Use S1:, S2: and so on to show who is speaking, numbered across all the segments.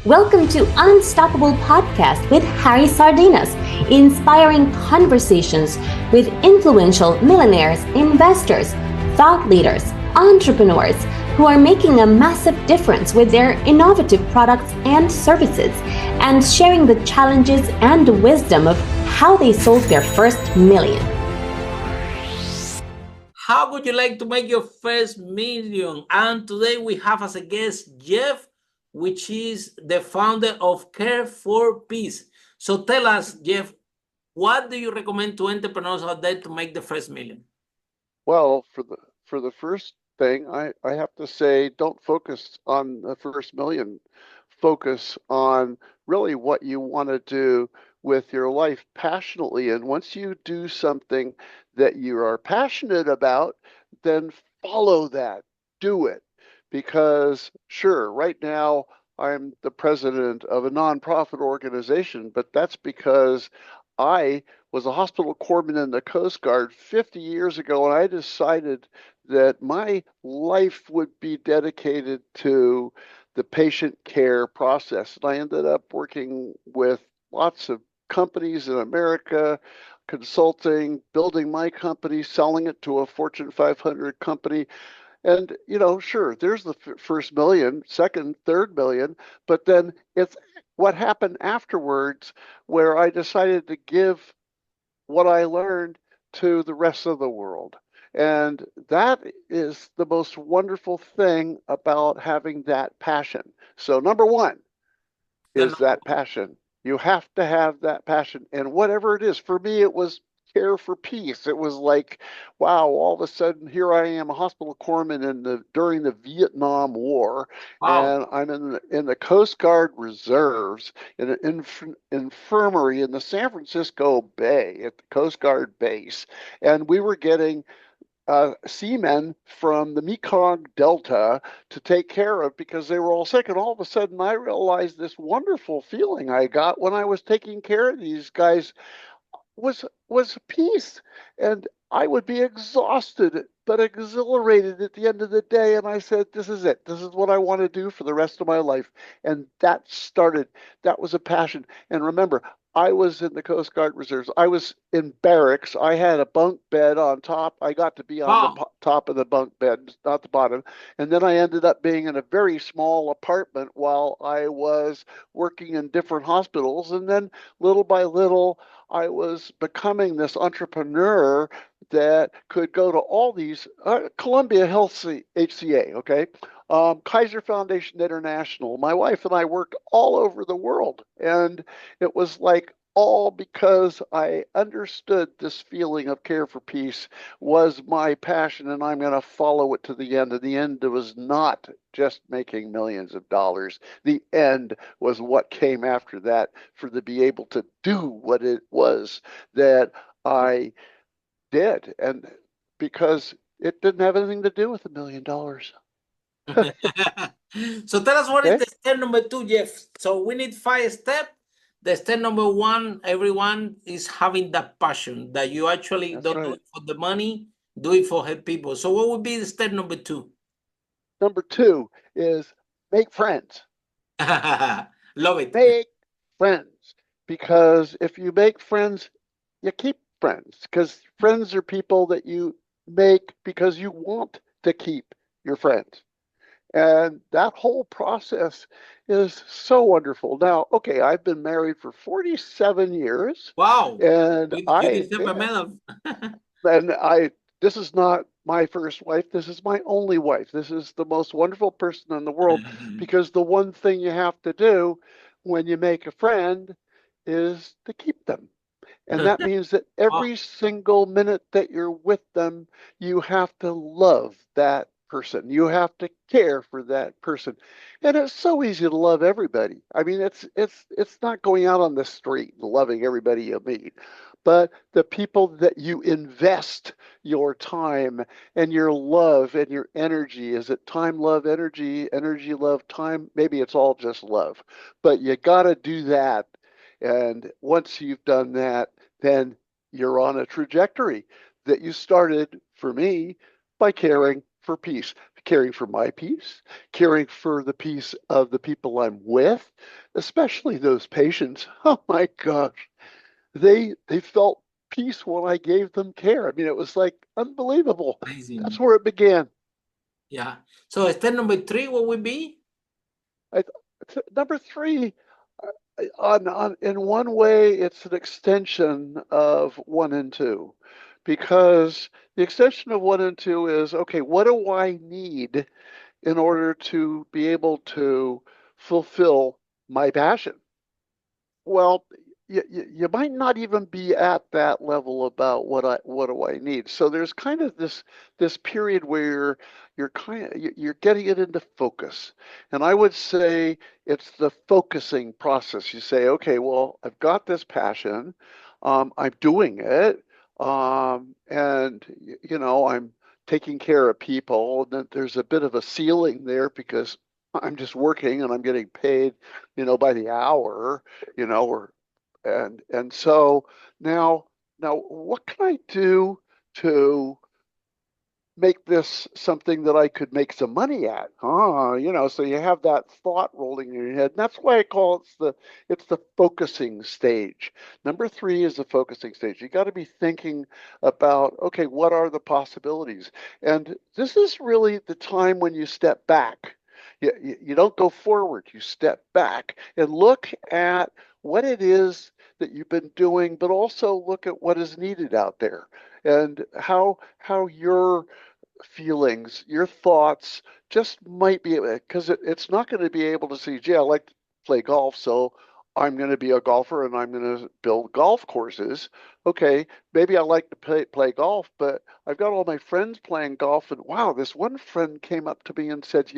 S1: Welcome to Unstoppable Podcast with Harry Sardinas, inspiring conversations with influential millionaires, investors, thought leaders, entrepreneurs who are making a massive difference with their innovative products and services, and sharing the challenges and wisdom of how they sold their first million.
S2: How would you like to make your first million? And today we have as a guest Jeff, which is the founder of Care for Peace. So tell us, Jeff, what do you recommend to entrepreneurs out there to make the first million?
S3: Well, for the first thing, I have to say, don't focus on the first million. Focus on really what you want to do with your life passionately. And once you do something that you are passionate about, then follow that. Do it. Because sure, right now I'm the president of a nonprofit organization, but that's because I was a hospital corpsman in the Coast Guard 50 years ago, and I decided that my life would be dedicated to the patient care process. And I ended up working with lots of companies in America, consulting, building my company, selling it to a Fortune 500 company. And, sure, there's the first million, second, third million, but then it's what happened afterwards where I decided to give what I learned to the rest of the world. And that is the most wonderful thing about having that passion. So, number one is that passion. You have to have that passion. And whatever it is, for me, it was care for peace. It was like, wow, all of a sudden here I am, a hospital corpsman during the Vietnam War, and I'm in the Coast Guard reserves in an infirmary in the San Francisco Bay at the Coast Guard base, and we were getting seamen from the Mekong Delta to take care of because they were all sick. And all of a sudden, I realized this wonderful feeling I got when I was taking care of these guys was peace. And I would be exhausted but exhilarated at the end of the day. And I said, this is it. This is what I want to do for the rest of my life. And that was a passion. And remember, I was in the Coast Guard Reserves. I was in barracks. I had a bunk bed on top. I got to be on the top of the bunk bed, not the bottom. And then I ended up being in a very small apartment while I was working in different hospitals. And then little by little, I was becoming this entrepreneur that could go to all these Columbia Health HCA, okay? Kaiser Foundation International. My wife and I worked all over the world. And it was like all because I understood this feeling of care for peace was my passion, and I'm going to follow it to the end. And the end was not just making millions of dollars. The end was what came after that to be able to do what it was that I did. And because it didn't have anything to do with $1 million.
S2: So tell us what is the step number 2, Jeff. So we need 5 steps. The step number 1, everyone, is having that passion that you actually don't do it for the money, do it for help people. So what would be the step number 2?
S3: Number 2 is make friends.
S2: Love it.
S3: Make friends. Because if you make friends, you keep friends. Because friends are people that you make because you want to keep your friends. And that whole process is so wonderful. Now, okay, I've been married for 47 years.
S2: Wow.
S3: And
S2: you deserve a medal.
S3: This is not my first wife. This is my only wife. This is the most wonderful person in the world because the one thing you have to do when you make a friend is to keep them. And that means that every single minute that you're with them, you have to love that person. You have to care for that person. And it's so easy to love everybody. I mean, it's not going out on the street and loving everybody you meet, but the people that you invest your time and your love and your energy. Is it time, love, energy, love, time? Maybe it's all just love. But you got to do that. And once you've done that, then you're on a trajectory that you started, for me, by caring for peace. caring for my peace, caring for the peace of the people I'm with, especially those patients. Oh my gosh, they felt peace when I gave them care. I mean, it was like unbelievable. That's
S2: Amazing.
S3: where it began.
S2: Yeah. So step number 3, what would be?
S3: Number 3, in one way, it's an extension of 1 and 2, because the extension of 1 and 2 is, okay, what do I need in order to be able to fulfill my passion? Well, you might not even be at that level about what do I need. So there's kind of this period where you're getting it into focus. And I would say it's the focusing process. You say, okay, well, I've got this passion, I'm doing it, and I'm taking care of people. And then there's a bit of a ceiling there because I'm just working and I'm getting paid, by the hour, or and so now what can I do to make this something that I could make some money at? So you have that thought rolling in your head. And that's why I call it's the focusing stage. Number 3 is the focusing stage. You got to be thinking about, okay, what are the possibilities? And this is really the time when you step back. You don't go forward, you step back and look at what it is that you've been doing, but also look at what is needed out there and how your feelings, your thoughts just might be, because it's not going to be able to see, gee, I like to play golf, so I'm going to be a golfer and I'm going to build golf courses. Okay, maybe I like to play golf, but I've got all my friends playing golf, and wow, this one friend came up to me and said,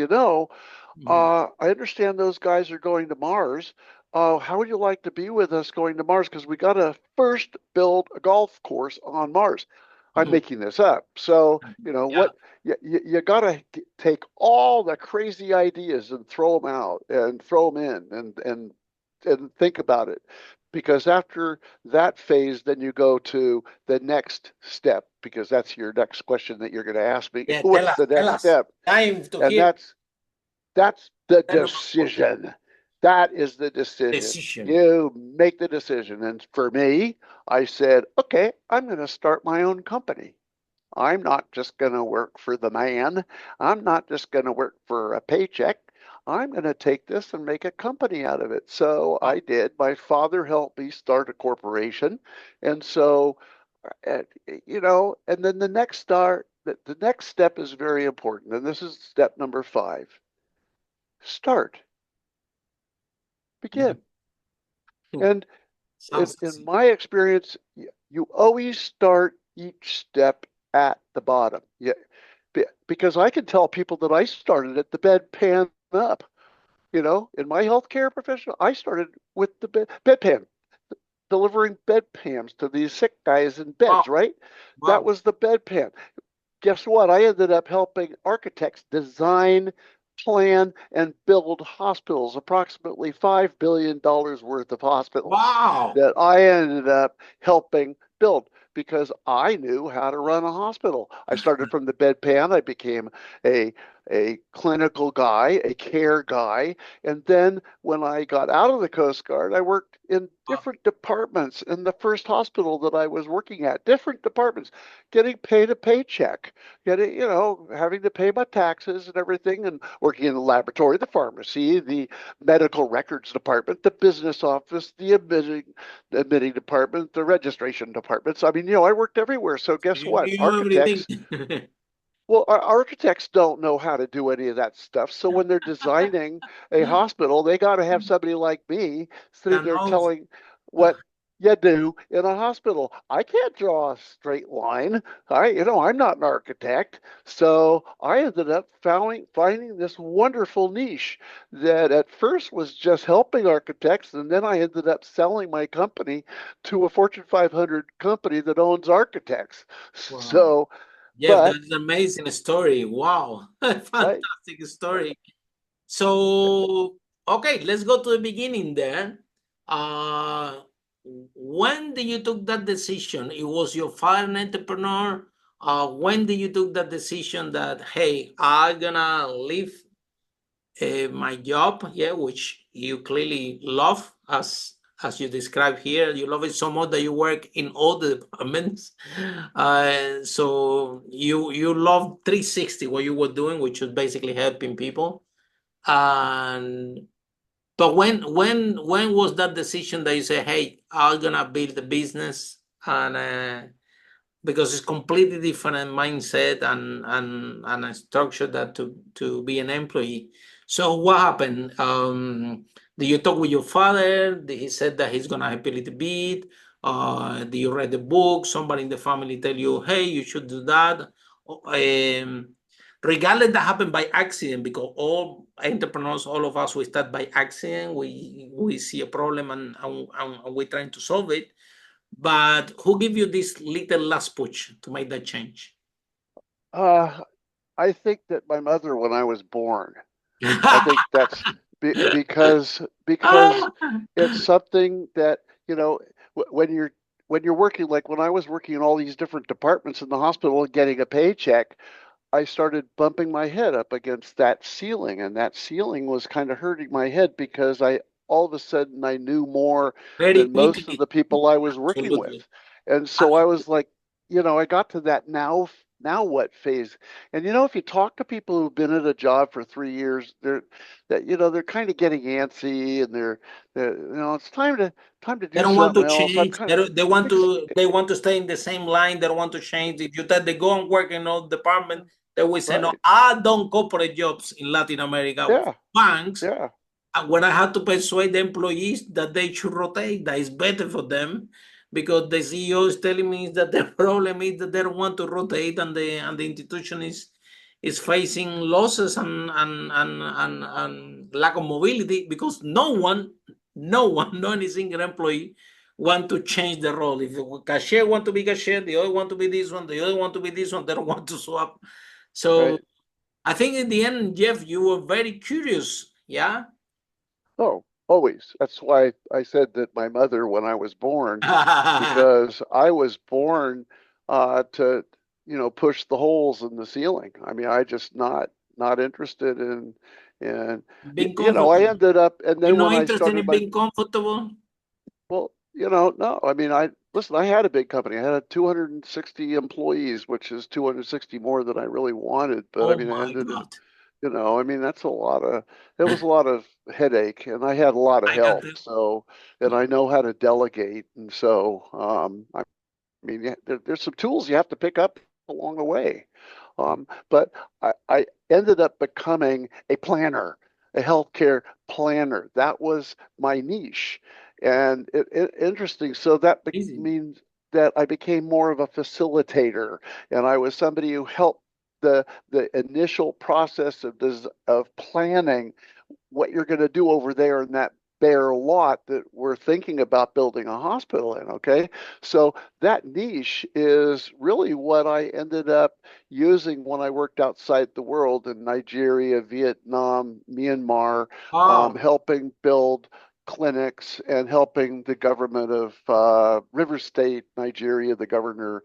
S3: I understand those guys are going to Mars. How would you like to be with us going to Mars? Because we got to first build a golf course on Mars. I'm making this up. So,
S2: Yeah.
S3: you got to take all the crazy ideas and throw them out and throw them in and think about it. Because after that phase, then you go to the next step, because that's your next question that you're going to ask me.
S2: Yeah,
S3: What's the
S2: tell
S3: next
S2: us.
S3: step?
S2: Time to
S3: And
S2: hear.
S3: that's the
S2: Step number 4,
S3: decision. That is the decision.
S2: decision.
S3: You make the decision. And for me, I said, okay, I'm going to start my own company. I'm not just going to work for the man. I'm not just going to work for a paycheck. I'm going to take this and make a company out of it. So I did. My father helped me start a corporation. And so, and then the next step is very important. And this is step number 5. Start. Begin. And
S2: Sounds
S3: in
S2: easy.
S3: my experience, you always start each step at the bottom. Yeah, because I can tell people that I started at the bedpan up. In my healthcare profession, I started with the bedpan, delivering bedpans to these sick guys in
S2: Wow.
S3: beds, right? That
S2: Wow.
S3: was the bedpan. Guess what? I ended up helping architects design, plan, and build hospitals, approximately $5 billion worth of hospitals
S2: Wow.
S3: that I ended up helping build because I knew how to run a hospital. I started from the bedpan. I became a clinical guy, a care guy. And then when I got out of the Coast Guard, I worked in different departments in the first hospital that I was working at, different departments, getting paid a paycheck, having to pay my taxes and everything, and working in the laboratory, the pharmacy, the medical records department, the business office, the admitting department, the registration departments. I mean, I worked everywhere. So guess
S2: You
S3: what?
S2: knew everything.
S3: Our architects don't know how to do any of that stuff. So when they're designing a hospital, they got to have somebody like me sitting
S2: That
S3: there
S2: knows.
S3: telling what you do in a hospital. I can't draw a straight line. I'm not an architect. So I ended up finding this wonderful niche that at first was just helping architects, and then I ended up selling my company to a Fortune 500 company that owns architects.
S2: Wow.
S3: So,
S2: Jeff,
S3: but
S2: that's an amazing story. Wow.
S3: right.
S2: Fantastic story. So, okay, let's go to the beginning there. When did you took that decision? It was your father an entrepreneur, When did you took that decision that, hey, I'm gonna leave my job, yeah, which you clearly love, as you describe here, you love it so much that you work in all the departments. So you love 360 what you were doing, which was basically helping people. And but when was that decision that you say, hey, I'm gonna build a business, and because it's completely different mindset and a structure that to be an employee. So what happened? Did you talk with your father? Did he said that he's gonna help you a little bit? Did you read the book? Somebody in the family tell you, hey, you should do that? Regardless, that happened by accident, because all entrepreneurs, all of us, we start by accident. We see a problem, and we're trying to solve it. But who give you this little last push to make that change?
S3: Uh, I think that my mother, when I was born, I think that's because it's something that, you know, when you're working, like when I was working in all these different departments in the hospital and getting a paycheck, I started bumping my head up against that ceiling, and that ceiling was kind of hurting my head because I all of a sudden I knew more
S2: Very
S3: than most of
S2: quickly.
S3: the people I was working with.
S2: Absolutely.
S3: And
S2: Uh,
S3: so I was like, I got to that now what phase. And if you talk to people who've been at a job for 3 years, they're kind of getting antsy, and they're it's time to
S2: They
S3: do
S2: don't want to
S3: something else. I'm
S2: change.
S3: kind
S2: They,
S3: of
S2: don't- they want
S3: ex
S2: to they want to stay in the same line. They don't want to change. If you tell they go and work in all department, they will say, no,
S3: right.
S2: I don't corporate jobs in Latin America.
S3: Yeah,
S2: Banks.
S3: yeah,
S2: And when I had to persuade the employees that they should rotate, that is better for them, because the CEO is telling me that the problem is that they don't want to rotate, and the institution is facing losses and lack of mobility, because no any single employee want to change the role. If the cashier want to be cashier, the other want to be this one, the other want to be this one, they don't want to swap. So
S3: right.
S2: I think in the end, Jeff, you were very curious, yeah.
S3: Oh, always. That's why I said that my mother, when I was born, because I was born to, push the holes in the ceiling. I mean, I just not interested in
S2: Being
S3: I
S2: comfortable.
S3: ended up, and
S2: You're
S3: then when
S2: not
S3: I
S2: interested
S3: started
S2: in
S3: my,
S2: being comfortable?
S3: well, no, I mean, listen, I had a big company. I had 260 employees, which is 260 more than I really wanted. But I
S2: Oh
S3: mean, I
S2: my
S3: ended
S2: God.
S3: I mean, that was a lot of headache, and I had a lot of
S2: I got
S3: help.
S2: it.
S3: So, and I know how to delegate. And so, I mean, yeah, there's some tools you have to pick up along the way. But I ended up becoming a planner, a healthcare planner. That was my niche. And interesting. So that
S2: Easy.
S3: means that I became more of a facilitator, and I was somebody who helped the initial process of planning what you're going to do over there in that bare lot that we're thinking about building a hospital in. Okay, so that niche is really what I ended up using when I worked outside the world in Nigeria, Vietnam, Myanmar,
S2: Oh,
S3: helping build clinics and helping the government of River State, Nigeria, the governor,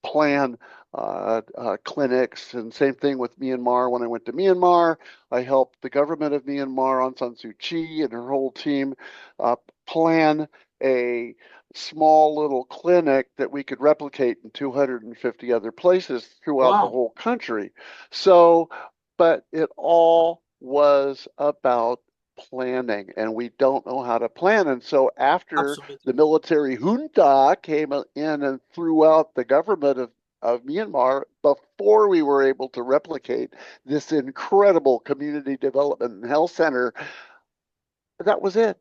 S3: plan clinics. And same thing with Myanmar. When I went to Myanmar, I helped the government of Myanmar, Aung San Suu Kyi and her whole team, uh, plan a small little clinic that we could replicate in 250 other places throughout the
S2: wow.
S3: whole country. So, but it all was about planning, and we don't know how to plan. And so after the
S2: Absolutely.
S3: military junta came in and threw out the government of Myanmar, before we were able to replicate this incredible community development and health center, that was it.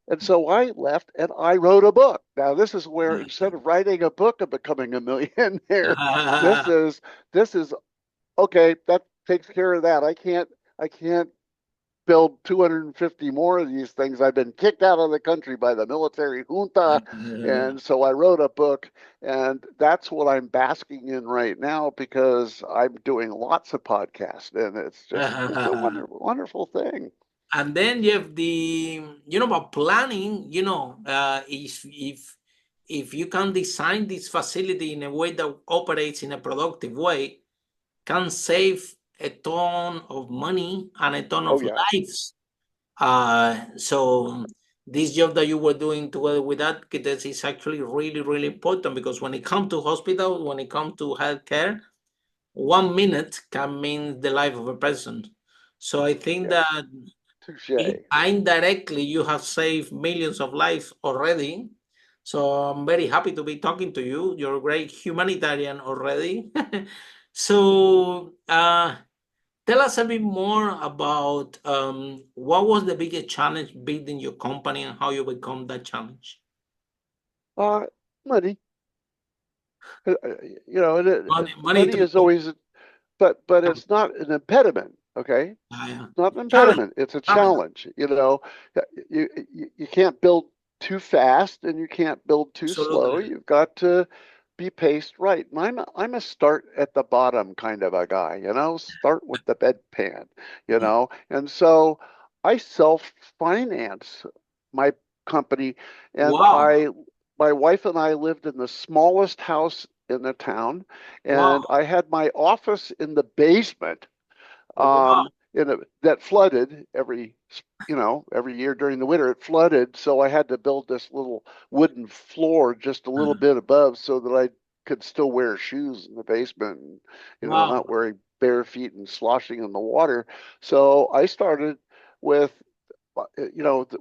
S3: And so I left and I wrote a book. Now this is where, instead of writing a book of becoming a millionaire, this is this is okay, that takes care of that. I can't build 250 more of these things. I've been kicked out of the country by the military junta. And so I wrote a book, and that's what I'm basking in right now, because I'm doing lots of podcasts, and it's a wonderful, wonderful thing.
S2: And then you have the, about planning, if if you can design this facility in a way that operates in a productive way, can save a ton of money and a ton of lives. So this job that you were doing together with architects is actually really, really important, because when it comes to hospital, when it comes to healthcare, 1 minute can mean the life of a person. So I think that
S3: Touche.
S2: indirectly you have saved millions of lives already. So I'm very happy to be talking to you. You're a great humanitarian already. So tell us a bit more about what was the biggest challenge building your company and how you become that challenge.
S3: Money. You know,
S2: Money
S3: money
S2: to
S3: is always, but it's not an impediment. Okay,
S2: yeah.
S3: not an
S2: Challenge.
S3: impediment. It's a challenge. You know, you can't build too fast and you can't build too slow.
S2: Absolutely.
S3: You've got to be paced right. And I'm a start at the bottom kind of a guy. You know, start with the bedpan. You know, and so I self-finance my company, and
S2: Wow.
S3: my wife and I lived in the smallest house in the town,
S2: Wow.
S3: and I had my office in the basement,
S2: Wow.
S3: that flooded every year during the winter. It flooded, so I had to build this little wooden floor just a little bit above so that I could still wear shoes in the basement, and
S2: Wow.
S3: not wearing bare feet and sloshing in the water. So I started with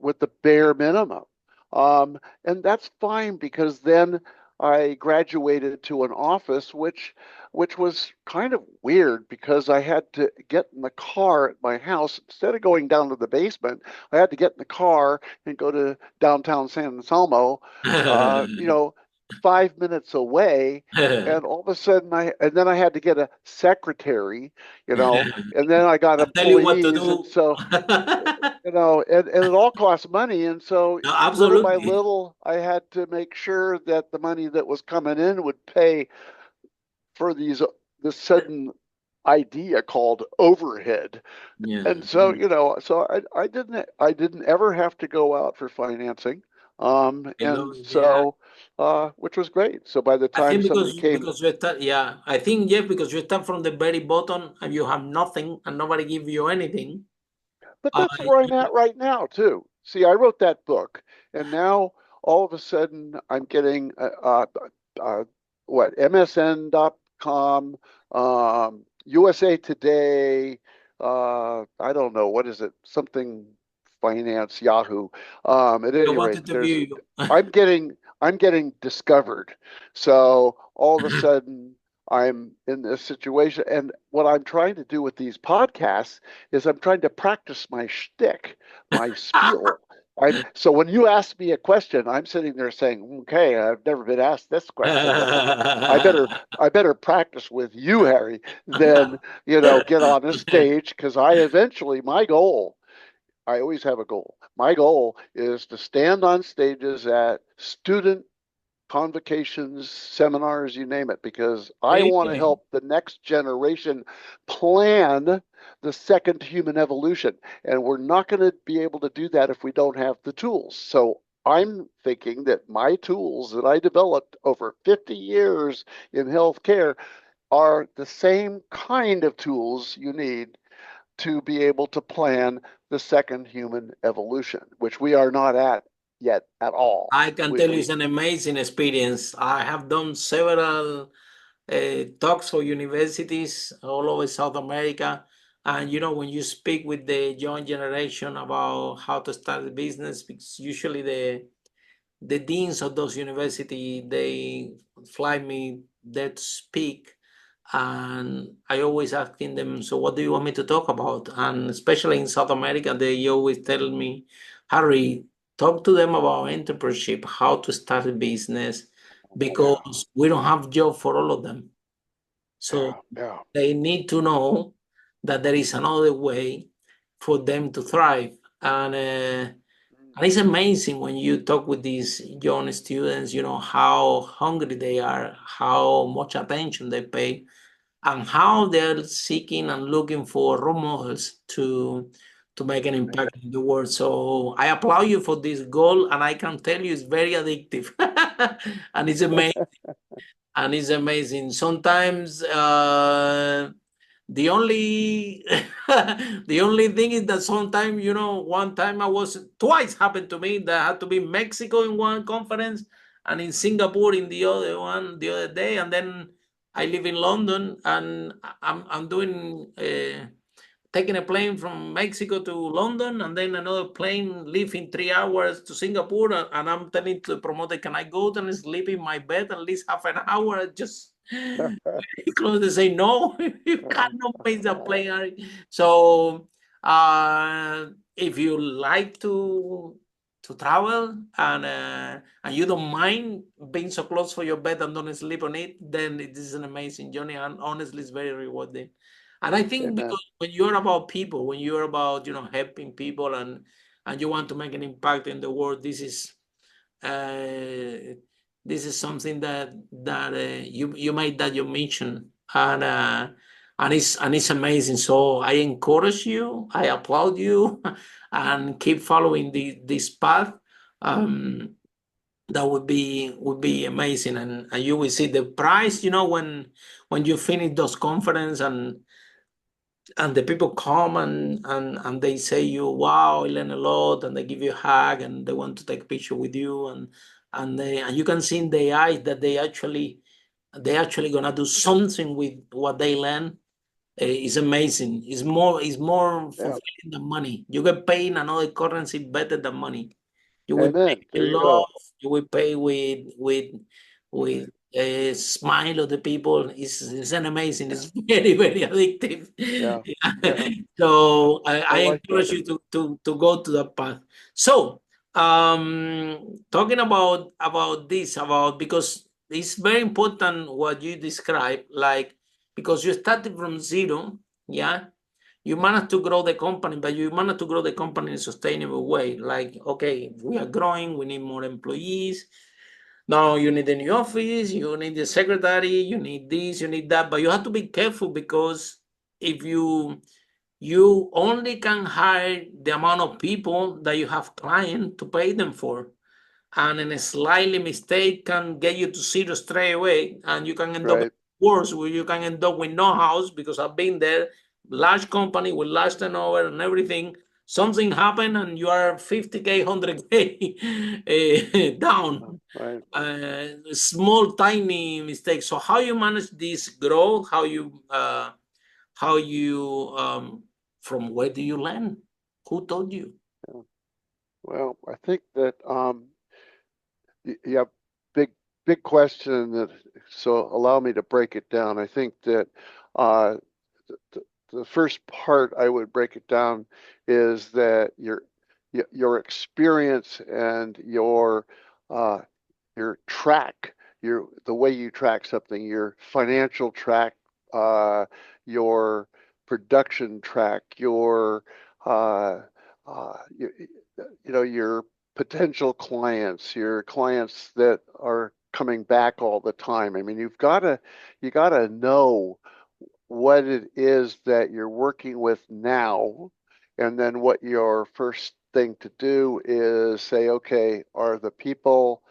S3: with the bare minimum. And that's fine, because then I graduated to an office, which was kind of weird, because I had to get in the car at my house instead of going down to the basement. I had to get in the car and go to downtown San Anselmo, you know, 5 minutes away. And all of a sudden, and then I had to get a secretary, and then I got
S2: I tell you what to
S3: employees, and
S2: do.
S3: so and it all costs money. And so
S2: No,
S3: little by
S2: absolutely.
S3: little, I had to make sure that the money that was coming in would pay for this sudden idea called overhead.
S2: Yeah.
S3: And so, so I didn't ever have to go out for financing.
S2: I love
S3: And
S2: it. Yeah.
S3: so, which was great. So by the
S2: I
S3: time
S2: think
S3: somebody came,
S2: because you start, yeah. I think, Jeff, because you start from the very bottom and you have nothing and nobody give you anything.
S3: but
S2: Uh,
S3: that's where I'm at right now too. See, I wrote that book, and now all of a sudden I'm getting uh, what MSN.com, USA Today, I don't know, what is it, something finance, Yahoo. At
S2: I
S3: any rate,
S2: wanted to view you.
S3: I'm getting I'm getting discovered. So all of a sudden I'm in this situation. And what I'm trying to do with these podcasts is I'm trying to practice my shtick, my spiel. So when you ask me a question, I'm sitting there saying, "Okay, I've never been asked this question before. I better I better practice with you, Harry, than get on a stage, because my goal. I always have a goal. My goal is to stand on stages at student convocations, seminars, you name it, because I want to
S2: Really?
S3: help the next generation plan the second human evolution. And we're not going to be able to do that if we don't have the tools. So I'm thinking that my tools that I developed over 50 years in healthcare are the same kind of tools you need to be able to plan the second human evolution, which we are not at yet at all.
S2: I can tell you it's an amazing experience. I have done several talks for universities all over South America. And when you speak with the young generation about how to start a business, because usually the deans of those universities, they fly me there to speak. And I always asking them, so what do you want me to talk about? And especially in South America, they always tell me, Harry, talk to them about entrepreneurship, how to start a business,
S3: Yeah,
S2: because we don't have job for all of them. So
S3: yeah, yeah.
S2: they need to know that there is another way for them to thrive. And it's amazing when you talk with these young students, how hungry they are, how much attention they pay, and how they're seeking and looking for role models to make an impact in the world. So I applaud you for this goal, and I can tell you it's very addictive. and it's amazing. And it's amazing. Sometimes the only the only thing is that sometimes, one time twice happened to me that I had to be in Mexico in one conference and in Singapore in the other one the other day, and then I live in London, and I'm doing taking a plane from Mexico to London, and then another plane leaving 3 hours to Singapore. And I'm telling to the promoter, can I go and sleep in my bed at least half an hour? Just close. They say, no, you cannot miss the plane. So if you like to travel, and you don't mind being so close for your bed and don't sleep on it, then it is an amazing journey, and honestly it's very rewarding. And I think
S3: Amen.
S2: because when you're about people, when you're about helping people, and you want to make an impact in the world, this is something that you made, that you mentioned, and it's amazing. So I encourage you, I applaud you, and keep following this path. That would be amazing, and you will see the price. When you finish those conference, and the people come, and they say you, wow, I learned a lot, and they give you a hug, and they want to take a picture with you, and you can see in their eyes that they actually gonna do something with what they learn. It's amazing. It's more fulfilling than money. You get paid in another currency better than money. You will pay
S3: Amen.
S2: with
S3: There you
S2: love.
S3: go.
S2: You will pay with a smile of the people. It's an amazing.
S3: Yeah.
S2: It's very, very addictive.
S3: Yeah. Yeah.
S2: So
S3: I
S2: I
S3: like
S2: encourage
S3: that.
S2: you to go to that path. So talking about this, because it's very important what you describe, like, because you started from zero, yeah. You managed to grow the company, but you managed to grow the company in a sustainable way. Like, okay, we are growing, we need more employees. Now you need a new office, you need a secretary, you need this, you need that. But you have to be careful, because if you only can hire the amount of people that you have clients to pay them for. And a slightly mistake can get you to zero straight away, and you can end up
S3: Right.
S2: worse, where you can end up with no house, because I've been there, large company with large turnover and everything. Something happened and you are 50K, 100K down.
S3: Right.
S2: Small, tiny mistakes. So how you manage this growth? How you from where do you learn? Who told you?
S3: Yeah. Well, I think that yeah, big big question that, so allow me to break it down. I think that uh the, the first part I would break it down is that your experience and uh track, the way you track something, your financial track, your production track, uh, your potential clients, your clients that are coming back all the time. I mean, you gotta know what it is that you're working with now, and then what your first thing to do is say, okay, are the people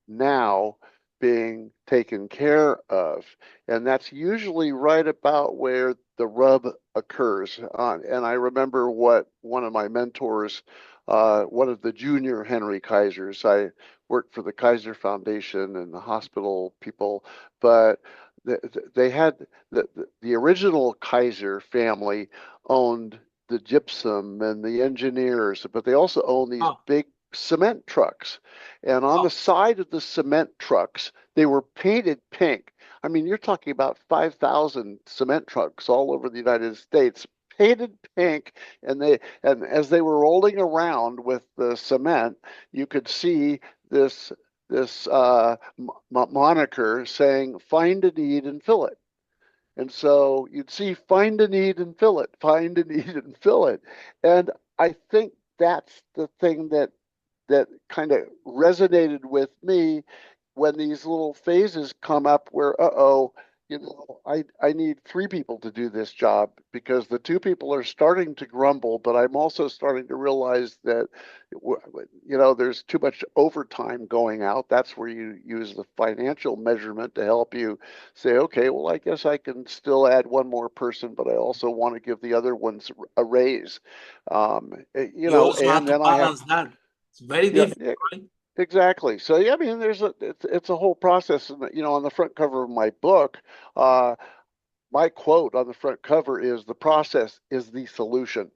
S3: now being taken care of? And that's usually right about where the rub occurs. And I remember what one of my mentors, one of the junior Henry Kaisers, I worked for the Kaiser Foundation and the hospital people, but they had the original Kaiser family owned the gypsum and the engineers, but they also owned these
S2: Oh,
S3: big cement trucks. And on
S2: oh,
S3: the side of the cement trucks, they were painted pink. I mean, you're talking about 5,000 cement trucks all over the United States, painted pink. And as they were rolling around with the cement, you could see this moniker saying, find a need and fill it. And so you'd see, find a need and fill it, find a need and fill it. And I think that's the thing that kind of resonated with me when these little phases come up where, uh-oh, I need three people to do this job because the two people are starting to grumble, but I'm also starting to realize that, there's too much overtime going out. That's where you use the financial measurement to help you say, okay, well, I guess I can still add one more person, but I also want to give the other ones a raise.
S2: You also have
S3: And
S2: to
S3: then I have,
S2: balance that. It's very
S3: yeah,
S2: difficult,
S3: yeah,
S2: right?
S3: exactly. So yeah, I mean, it's a whole process. And on the front cover of my book, uh, my quote on the front cover is the process is the solution.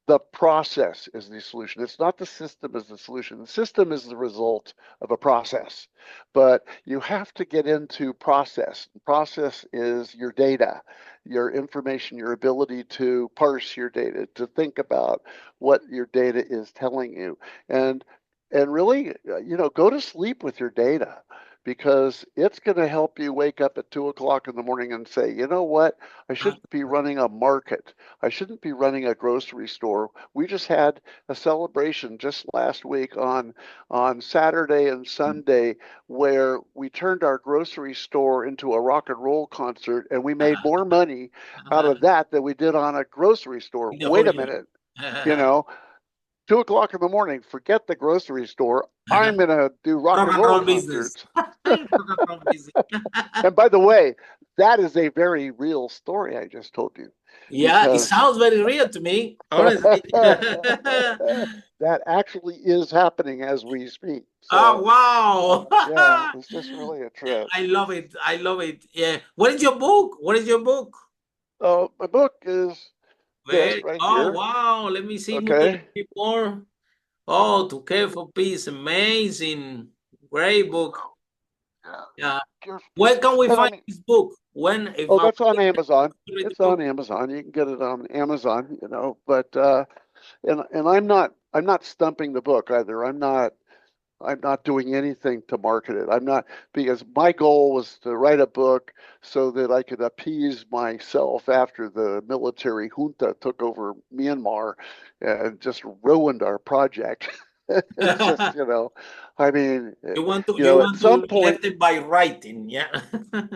S3: The process is the solution. It's not the system is the solution. The system is the result of a process. But you have to get into process. Process is your data, your information, your ability to parse your data, to think about what your data is telling you. And really, go to sleep with your data because it's going to help you wake up at 2 o'clock in the morning and say, you know what? I
S2: Uh,
S3: shouldn't be running a market. I shouldn't be running a grocery store. We just had a celebration just last week on Saturday and Sunday where we turned our grocery store into a rock and roll concert and we made more money out of that than we did on a grocery store.
S2: in the
S3: Wait
S2: whole
S3: a
S2: year.
S3: minute, you know, 2 o'clock in the morning, forget the grocery store. I'm gonna do rock
S2: Rock
S3: and
S2: and
S3: roll
S2: roll business.
S3: concerts.
S2: Rock and roll business.
S3: And by the way, that is a very real story I just told you
S2: Yeah, it
S3: because
S2: sounds very real to me, honestly.
S3: that actually is happening as we speak.
S2: Oh,
S3: So,
S2: wow.
S3: yeah, it's just really a trip.
S2: I love it. I love it. Yeah. What is your book? What is your book?
S3: My book is this
S2: Wait.
S3: right
S2: Oh,
S3: here.
S2: wow. Let me see more.
S3: Okay.
S2: More. Oh, To Care for Peace. Amazing. Great book.
S3: Yeah.
S2: Yeah.
S3: Care for peace.
S2: Where can we
S3: And I
S2: find
S3: mean,
S2: this book? When, if
S3: oh,
S2: I
S3: that's on Amazon.
S2: read the
S3: It's
S2: book?
S3: on Amazon. You can get it on Amazon, but and I'm not stumping the book either. I'm not doing anything to market it. I'm not, because my goal was to write a book so that I could appease myself after the military junta took over Myanmar and just ruined our project. It's just, I mean,
S2: You
S3: at
S2: want
S3: some
S2: to
S3: point,
S2: left it by writing, yeah.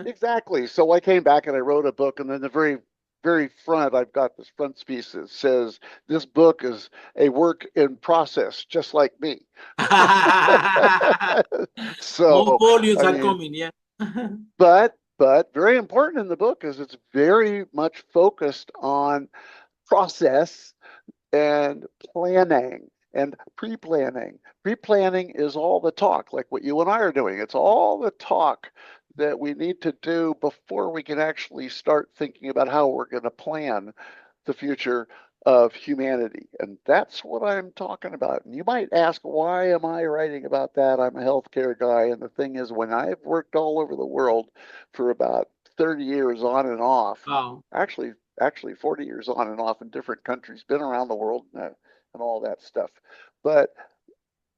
S3: exactly. So I came back and I wrote a book, and then the very, very front, I've got this front piece that says, "This book is a work in process, just like me."
S2: More
S3: So,
S2: volumes
S3: I
S2: are
S3: mean,
S2: coming, yeah.
S3: but very important in the book is it's very much focused on process and planning and pre-planning. Pre-planning is all the talk, like what you and I are doing. It's all the talk that we need to do before we can actually start thinking about how we're going to plan the future of humanity. And that's what I'm talking about. And you might ask, why am I writing about that? I'm a healthcare guy. And the thing is, when I've worked all over the world for about 30 years on and off,
S2: Wow.
S3: actually actually 40 years on and off in different countries, been around the world and all that stuff. But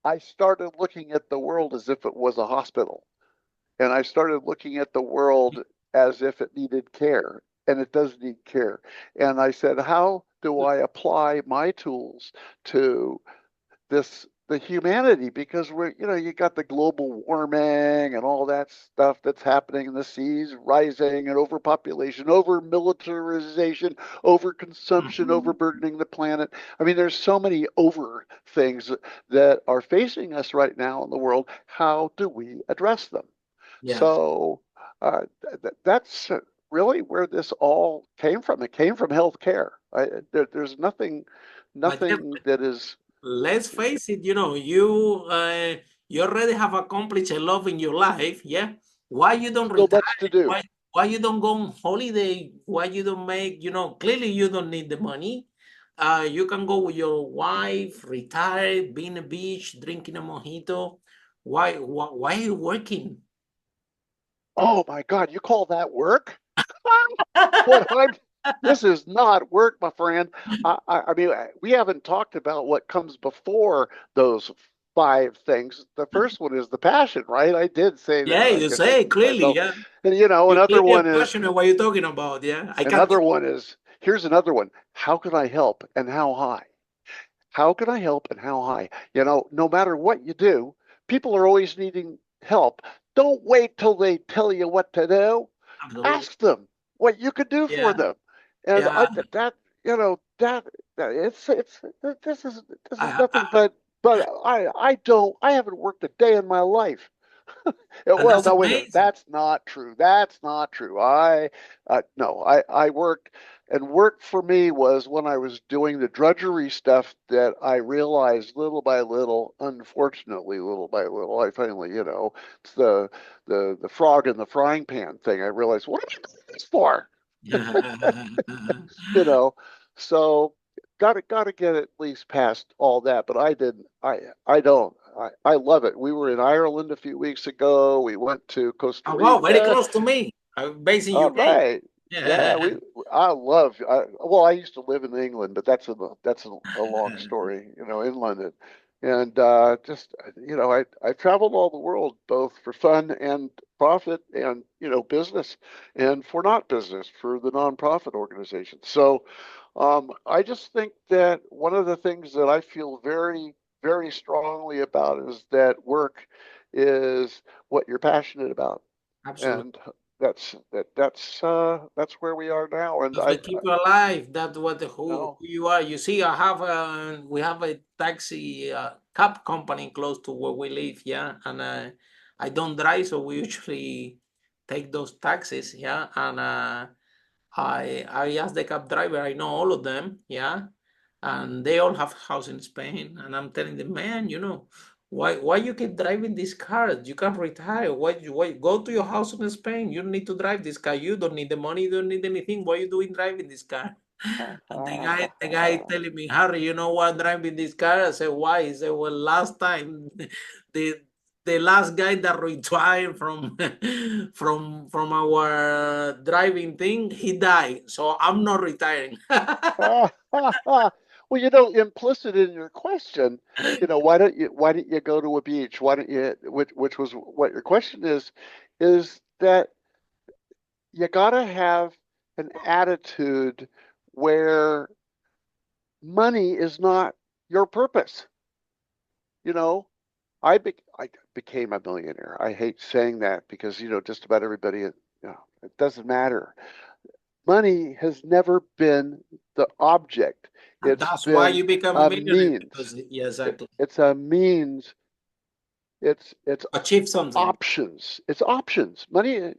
S3: I started looking at the world as if it was a hospital. And I started looking at the world as if it needed care. And it does need care. And I said, how do I apply my tools to the humanity, because you got the global warming and all that stuff that's happening, in the seas rising and overpopulation, over militarization, over consumption,
S2: Mhm.
S3: overburdening the planet. I mean, there's so many over things that are facing us right now in the world. How do we address them?
S2: Yeah.
S3: So that's really where this all came from. It came from healthcare. There's nothing
S2: But yeah,
S3: nothing that is.
S2: let's face it, you already have accomplished a lot in your life, yeah. Why you don't
S3: Still much
S2: retire?
S3: to do.
S2: Why you don't go on holiday? Why you don't make, clearly you don't need the money. You can go with your wife, retire, be in a beach, drinking a mojito. Why are you working?
S3: Oh my God, you call that work? What I'm This is not work, my friend. I mean, we haven't talked about what comes before those five things. The first one is the passion, right? I did say that
S2: Yeah,
S3: I
S2: you
S3: could
S2: say
S3: introduce
S2: clearly,
S3: myself.
S2: yeah.
S3: And
S2: You
S3: another
S2: clearly are
S3: one is
S2: passionate what you're talking about, yeah. I can
S3: another one is here's another one. How can I help and how high? How can I help and how high? No matter what you do, people are always needing help. Don't wait till they tell you what to do.
S2: Absolutely.
S3: Ask them what you could do for
S2: Yeah.
S3: them. And
S2: Yeah.
S3: that, you know, that this is
S2: I,
S3: nothing but I haven't worked a day in my life.
S2: and
S3: Well,
S2: that's
S3: no, wait a minute.
S2: amazing.
S3: That's not true. That's not true. No, I worked, and work for me was when I was doing the drudgery stuff that I realized little by little, unfortunately, little by little, I finally, it's the frog in the frying pan thing. I realized, what am I doing this for? You know, so gotta get at least past all that. But I didn't. I don't. I love it. We were in Ireland a few weeks ago. We went to Costa
S2: Oh, wow, very
S3: Rica.
S2: close to me. I'm based in
S3: All
S2: UK.
S3: right. Yeah,
S2: Yeah.
S3: well, I used to live in England, but that's a long story, in London. And just I traveled all the world both for fun and profit and business and for not business for the nonprofit organization. So I just think that one of the things that I feel very, very strongly about is that work is what you're passionate about,
S2: Absolutely.
S3: and that's where we are now. And
S2: That's what keep you alive. That's what who
S3: no,
S2: you are. You see, we have a taxi cab company close to where we live. Yeah, and I don't drive, so we usually take those taxis. Yeah, and I asked the cab driver. I know all of them. Yeah, and they all have house in Spain. And I'm telling them, man, why you keep driving this car? You can retire. Why go to your house in Spain? You don't need to drive this car. You don't need the money. You don't need anything. Why are you doing driving this car? And the guy telling me, Harry, you know why I'm driving this car? I said, why? He said, well, last time the the last guy that retired from from our driving thing, he died. So I'm not retiring.
S3: well, implicit in your question, why don't you go to a beach? Why don't you, which was what your question is that you gotta have an attitude where money is not your purpose. You know, I became a millionaire. I hate saying that because just about everybody, it doesn't matter. Money has never been the object.
S2: And
S3: It's
S2: that's why
S3: been
S2: you become a
S3: a
S2: millionaire,
S3: means.
S2: because yeah, exactly.
S3: It's a means. It's
S2: Achieve something.
S3: options. It's options. Money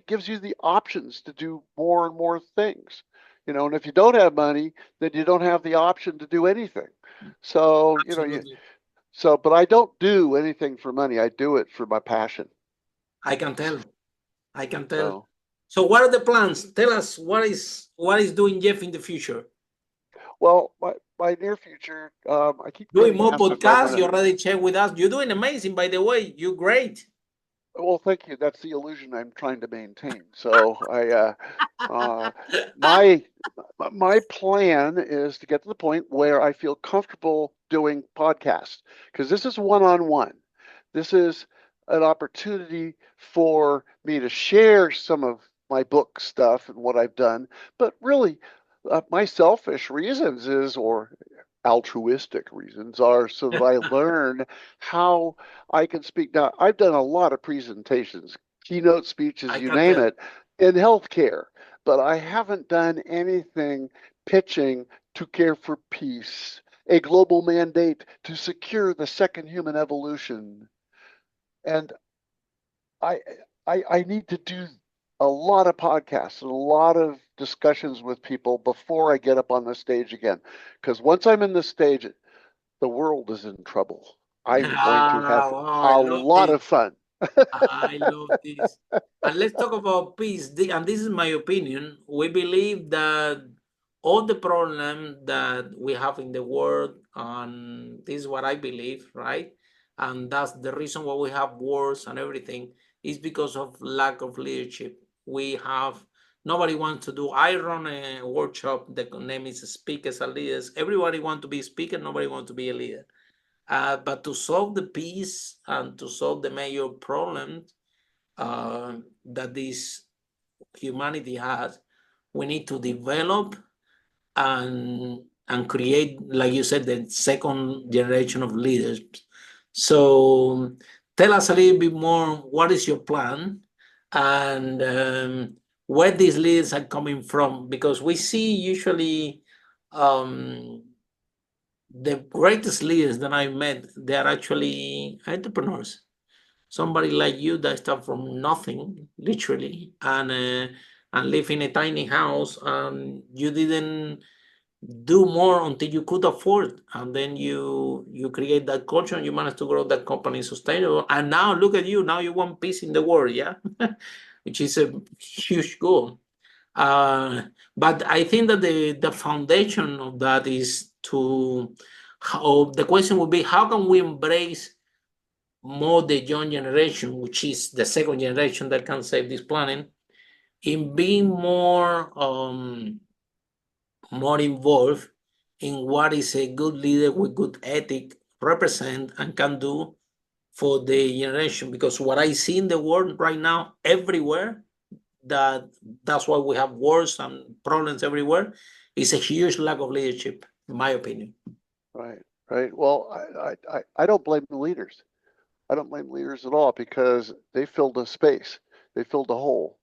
S3: gives you the options to do more and more things. And if you don't have money, then you don't have the option to do anything. So,
S2: Absolutely.
S3: but I don't do anything for money. I do it for my passion.
S2: I can tell. I can tell.
S3: So,
S2: So what are the plans? Tell us what is doing Jeff in the future.
S3: well, my near future, I keep
S2: Doing
S3: getting
S2: more
S3: asked if I'm
S2: podcasts. You
S3: gonna.
S2: already shared with us. You're doing amazing, by the way. You're great.
S3: Well, thank you. That's the illusion I'm trying to maintain. So my my plan is to get to the point where I feel comfortable doing podcasts because this is one-on-one. This is an opportunity for me to share some of my book stuff and what I've done, but really, my selfish reasons or altruistic reasons are so that I learn how I can speak. Now, I've done a lot of presentations, keynote speeches,
S2: I
S3: you
S2: can
S3: name
S2: tell.
S3: it, in healthcare, but I haven't done anything pitching to care for peace, a global mandate to secure the second human evolution. And I, I need to do a lot of podcasts and a lot of discussions with people before I get up on the stage again. Because once I'm in the stage, the world is in trouble. I'm going to have
S2: Wow, I
S3: a
S2: love
S3: lot
S2: this.
S3: of fun.
S2: I love this. And let's talk about peace. And this is my opinion. We believe that all the problem that we have in the world, and this is what I believe, right? And that's the reason why we have wars and everything, is because of lack of leadership. Nobody wants to do. I run a workshop. The name is Speakers and Leaders. Everybody wants to be a speaker. Nobody wants to be a leader. But to solve the peace and to solve the major problems that this humanity has, we need to develop and create, like you said, the second generation of leaders. So tell us a little bit more. What is your plan? and where these leaders are coming from, because we see usually the greatest leaders that I met, they are actually entrepreneurs. Somebody like you that start from nothing, literally, and live in a tiny house, and you didn't do more until you could afford, and then you create that culture and you manage to grow that company sustainable. And now look at you, now you want peace in the world, yeah, which is a huge goal. But I think that the foundation of that is to how the question would be, how can we embrace more the young generation, which is the second generation that can save this planet, in being more involved in what is a good leader with good ethic represent and can do for the generation. Because what I see in the world right now, everywhere, that's why we have wars and problems everywhere, is a huge lack of leadership, in my opinion.
S3: Right, right. Well, I don't blame the leaders. I don't blame leaders at all because they filled a space. They filled a hole.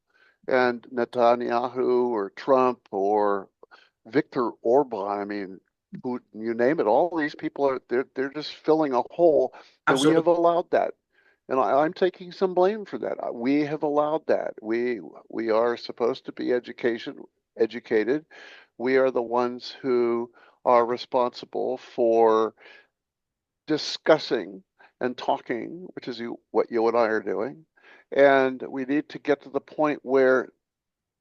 S3: And Netanyahu or Trump or Viktor Orban, I mean, Putin, you name it, all these people are they're just filling a hole, and we have
S2: Absolutely.
S3: allowed that. And I'm taking some blame for that. We have allowed that. We are supposed to be educated. We are the ones who are responsible for discussing and talking, which is what you and I are doing. And we need to get to the point where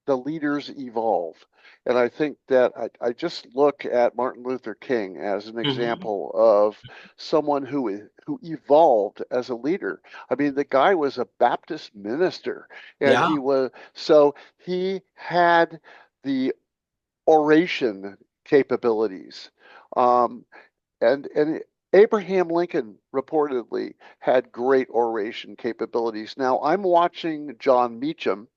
S3: the leaders evolve. And I think that I just look at Martin Luther King as an example of someone who evolved as a leader. I mean, the guy was a Baptist minister, and
S2: Yeah.
S3: he had the oration capabilities. And Abraham Lincoln reportedly had great oration capabilities. Now I'm watching John Meacham,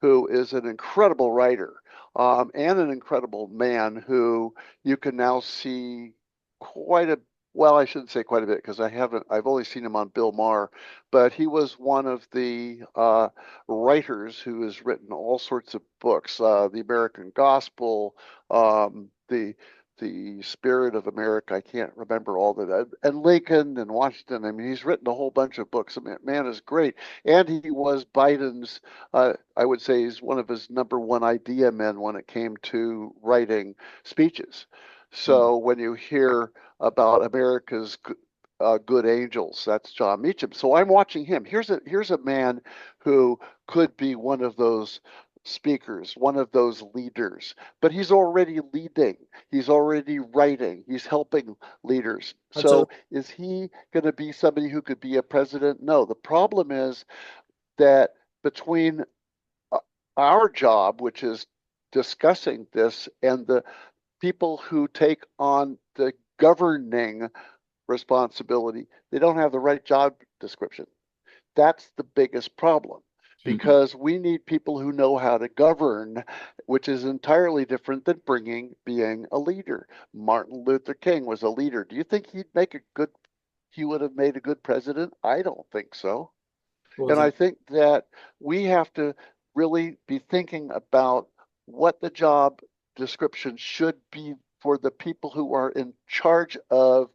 S3: who is an incredible writer and an incredible man who you can now see quite a well, I shouldn't say quite a bit because I've only seen him on Bill Maher, but he was one of the writers who has written all sorts of books, The American Gospel, the Spirit of America. I can't remember all that. And Lincoln and Washington. I mean, he's written a whole bunch of books. I mean, man is great. And he was Biden's, I would say he's one of his number one idea men when it came to writing speeches. So when you hear about America's good angels, that's John Meacham. So I'm watching him. Here's a man who could be one of those speakers, one of those leaders, but he's already leading, he's already writing, he's helping leaders. So
S2: Absolutely.
S3: is he going to be somebody who could be a president? No. The problem is that between our job, which is discussing this, and the people who take on the governing responsibility, they don't have the right job description. That's the biggest problem because we need people who know how to govern, which is entirely different than being a leader. Martin Luther King was a leader. Do you think he would have made a good president? I don't think so. And I think that we have to really be thinking about what the job description should be for the people who are in charge of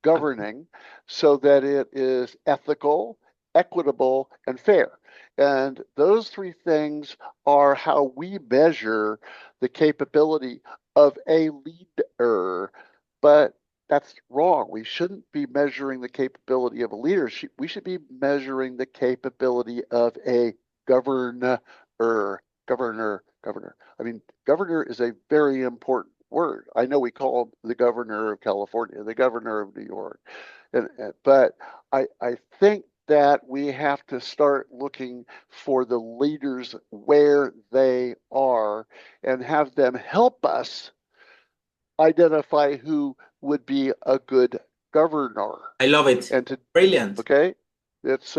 S3: governing so that it is ethical, equitable, and fair. And those three things are how we measure the capability of a leader. But that's wrong. We shouldn't be measuring the capability of a leader. We should be measuring the capability of a governor. Governor. I mean, governor is a very important word. I know we call him the governor of California, the governor of New York, but I think that we have to start looking for the leaders where they are and have them help us identify who would be a good governor.
S2: I love it.
S3: And to
S2: Brilliant.
S3: okay, it's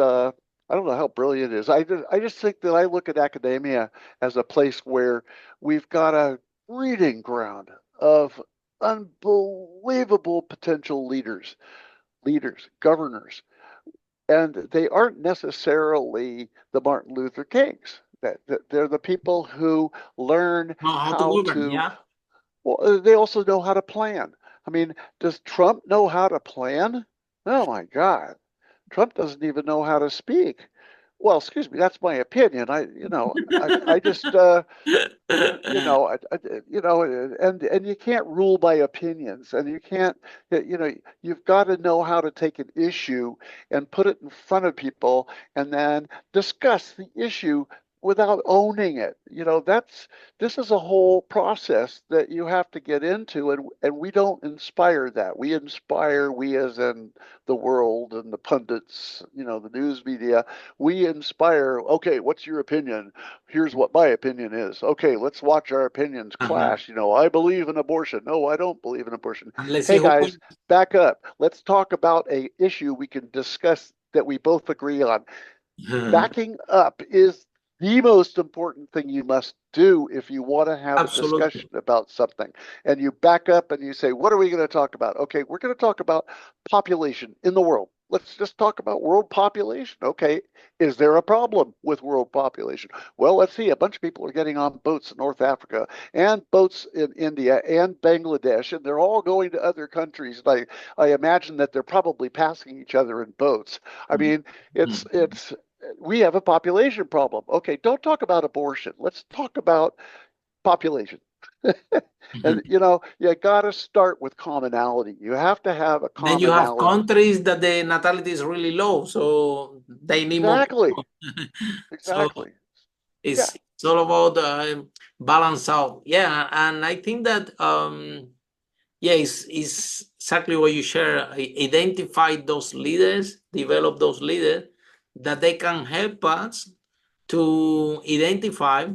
S3: I don't know how brilliant it is. I just think that I look at academia as a place where we've got a breeding ground of unbelievable potential leaders, governors. and they aren't necessarily the Martin Luther Kings. They're the people who learn
S2: Know how to
S3: how
S2: govern,
S3: to,
S2: yeah.
S3: well, they also know how to plan. I mean, does Trump know how to plan? Oh my God. Trump doesn't even know how to speak. Well, excuse me, that's my opinion. I just, and you can't rule by opinions, and you can't, you've got to know how to take an issue and put it in front of people and then discuss the issue without owning it. This is a whole process that you have to get into, and we don't inspire that. We inspire, we as in the world and the pundits, the news media, we inspire, okay, what's your opinion? Here's what my opinion is. Okay, let's watch our opinions clash. I believe in abortion. No, I don't believe in abortion.
S2: And let's see
S3: Hey
S2: who
S3: guys,
S2: wins.
S3: back up. Let's talk about a issue we can discuss that we both agree on. Backing up is the most important thing you must do if you want to have a
S2: Absolutely.
S3: discussion about something. And you back up and you say, what are we going to talk about? Okay, we're going to talk about population in the world. Let's just talk about world population. Okay, is there a problem with world population? Well, let's see. A bunch of people are getting on boats in North Africa and boats in India and Bangladesh, and they're all going to other countries. I imagine that they're probably passing each other in boats. I mean, it's we have a population problem. Okay, don't talk about abortion. Let's talk about population. And you got to start with commonality. You have to have a
S2: Then you have
S3: commonality.
S2: countries that the natality is really low, so they need more
S3: Exactly.
S2: people. So
S3: Exactly. Yeah.
S2: it's all about balance out. Yeah, and I think that yeah, it's exactly what you share. Identify those leaders, develop those leaders that they can help us to identify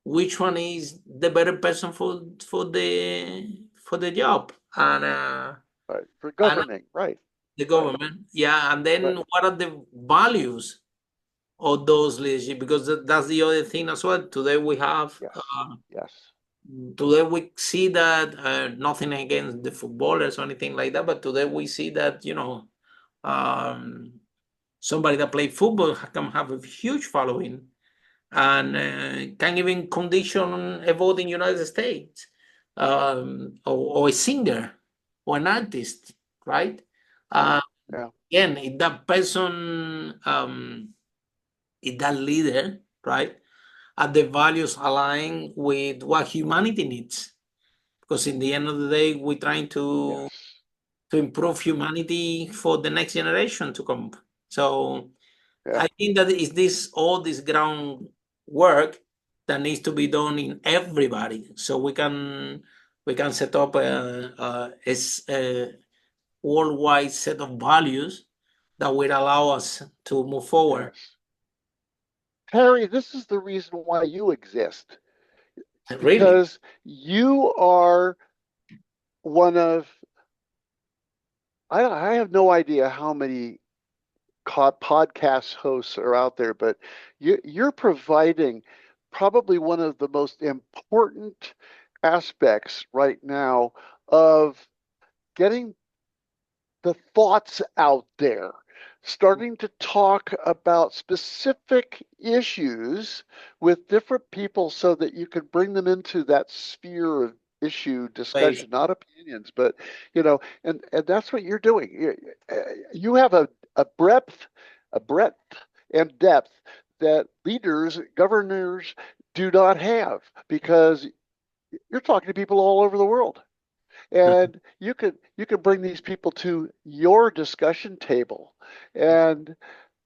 S2: which one is the better person for the job and
S3: Right. For
S2: and
S3: governing. Right.
S2: the
S3: Right.
S2: government. Yeah, and then
S3: Right.
S2: what are the values of those leadership? Because that's the other thing as well. Today we have
S3: Yes. Yes.
S2: today we see that nothing against the footballers or anything like that, but today we see that um, somebody that play football can have a huge following and can even condition a vote in United States, or a singer or an artist, right?
S3: Yeah. Yeah.
S2: Again, if that person, if that leader, right, are the values align with what humanity needs, because in the end of the day, we're trying to
S3: Yes.
S2: improve humanity for the next generation to come. So
S3: Yeah.
S2: I think that is all this groundwork that needs to be done in everybody, so we can set up a worldwide set of values that will allow us to move forward.
S3: Yes. Harry, this is the reason why you exist. It's
S2: Really?
S3: because you are one of, I have no idea how many podcast hosts are out there, but you're providing probably one of the most important aspects right now of getting the thoughts out there, starting to talk about specific issues with different people so that you can bring them into that sphere of issue
S2: Right.
S3: discussion, not opinions, but and that's what you're doing. You have a breadth, and depth that leaders, governors do not have, because you're talking to people all over the world. And you can bring these people to your discussion table and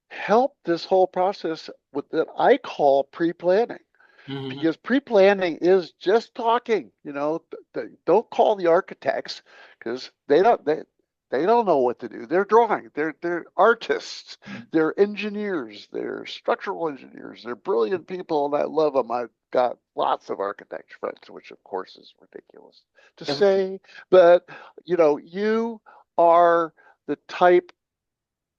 S3: help this whole process with that I call pre-planning.
S2: Mhm.
S3: Because pre-planning is just talking. Don't call the architects, because they don't know what to do. They're drawing. They're artists. They're engineers. They're structural engineers. They're brilliant people, and I love them. I've got lots of architecture friends, which of course is ridiculous to say, but you are the type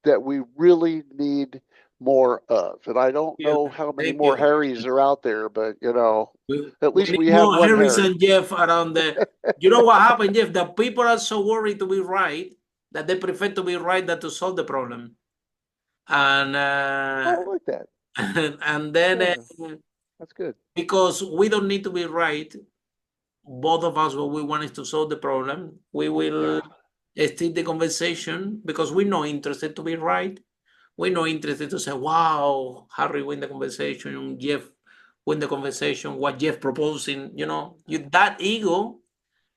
S3: that we really need more of. And I don't know how many
S2: Thank
S3: more
S2: you.
S3: Harrys are out there, but at
S2: We
S3: least
S2: need
S3: we have
S2: more
S3: one
S2: Harris
S3: Harry.
S2: and Jeff around there. You know what happened, Jeff? The people are so worried to be right that they prefer to be right than to solve the problem. And
S3: I like that.
S2: and then
S3: Yeah. That's good.
S2: because we don't need to be right, both of us, what we want is to solve the problem. We will steer the conversation because we're not interested to be right. We're not interested to say, wow, Harry win the conversation, Jeff win the conversation, what Jeff proposing, that ego,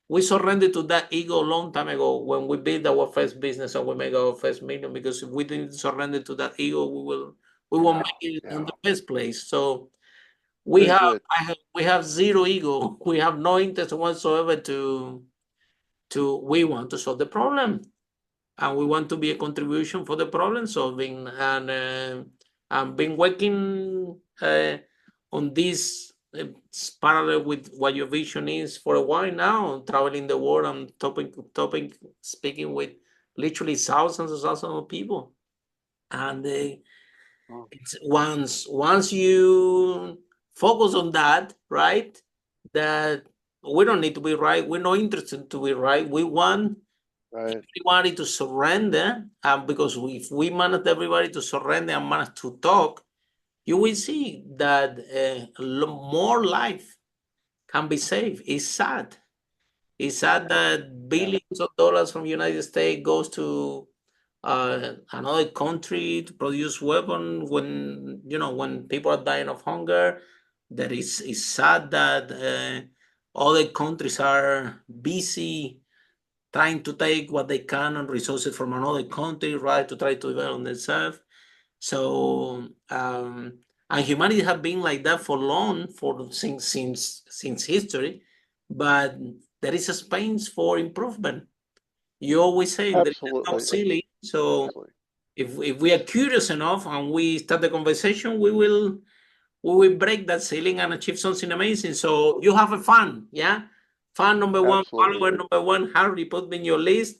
S2: we surrendered to that ego a long time ago when we built our first business and we make our first million, because if we didn't surrender to that ego, we won't make it in the first place. So we have zero ego. We have no interest whatsoever we want to solve the problem, and we want to be a contribution for the problem solving. And I've been working on this parallel with what your vision is for a while now, traveling the world and topic, speaking with literally thousands of people. And it's once you focus on that, right? That we don't need to be right. We're not interested to be right. We want everybody to surrender, because if we manage everybody to surrender and manage to talk, you will see that more life can be saved. It's sad. It's sad that billions of dollars from the United States goes to another country to produce weapons when people are dying of hunger. That it's sad that other countries are busy trying to take what they can and resources from another country, right, to try to develop themselves. So and humanity have been like that for long, since history, but there is a space for improvement. You always say there is no ceiling. So if we are curious enough and we start the conversation, we will break that ceiling and achieve something amazing. So you have a fan, yeah? Fan number one, follower number one, Harry, put me in your list.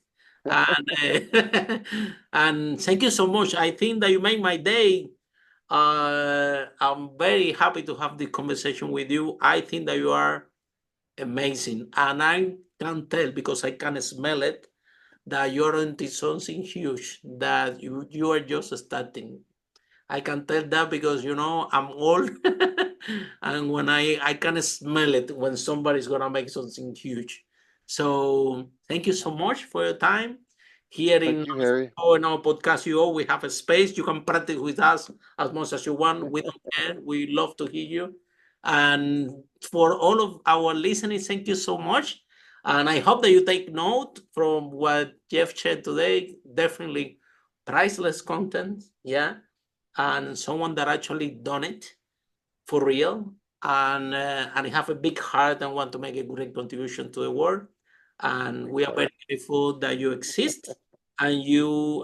S2: And and thank you so much. I think that you made my day. I'm very happy to have this conversation with you. I think that you are amazing, and I can tell because I can smell it that you're into something huge, that you are just starting. I can tell that because I'm old and when I can smell it when somebody's gonna make something huge. So thank you so much for your time. Here in our podcast, you always have a space. You can practice with us as much as you want. We don't care. We love to hear you. And for all of our listeners, thank you so much. And I hope that you take note from what Jeff shared today. Definitely priceless content, yeah, and someone that actually done it for real, and have a big heart and want to make a great contribution to the world. And we are very grateful that you exist, and you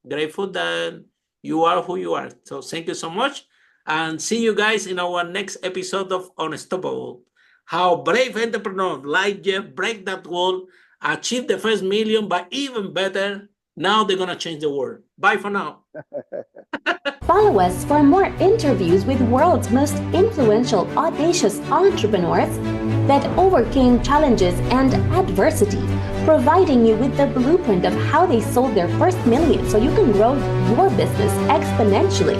S2: grateful that you are who you are. So thank you so much, and see you guys in our next episode of Unstoppable. How brave entrepreneurs like Jeff break that wall, achieve the first million, but even better, now they're gonna change the world. Bye for now.
S1: Follow us for more interviews with world's most influential, audacious entrepreneurs that overcame challenges and adversity, providing you with the blueprint of how they sold their first million so you can grow your business exponentially.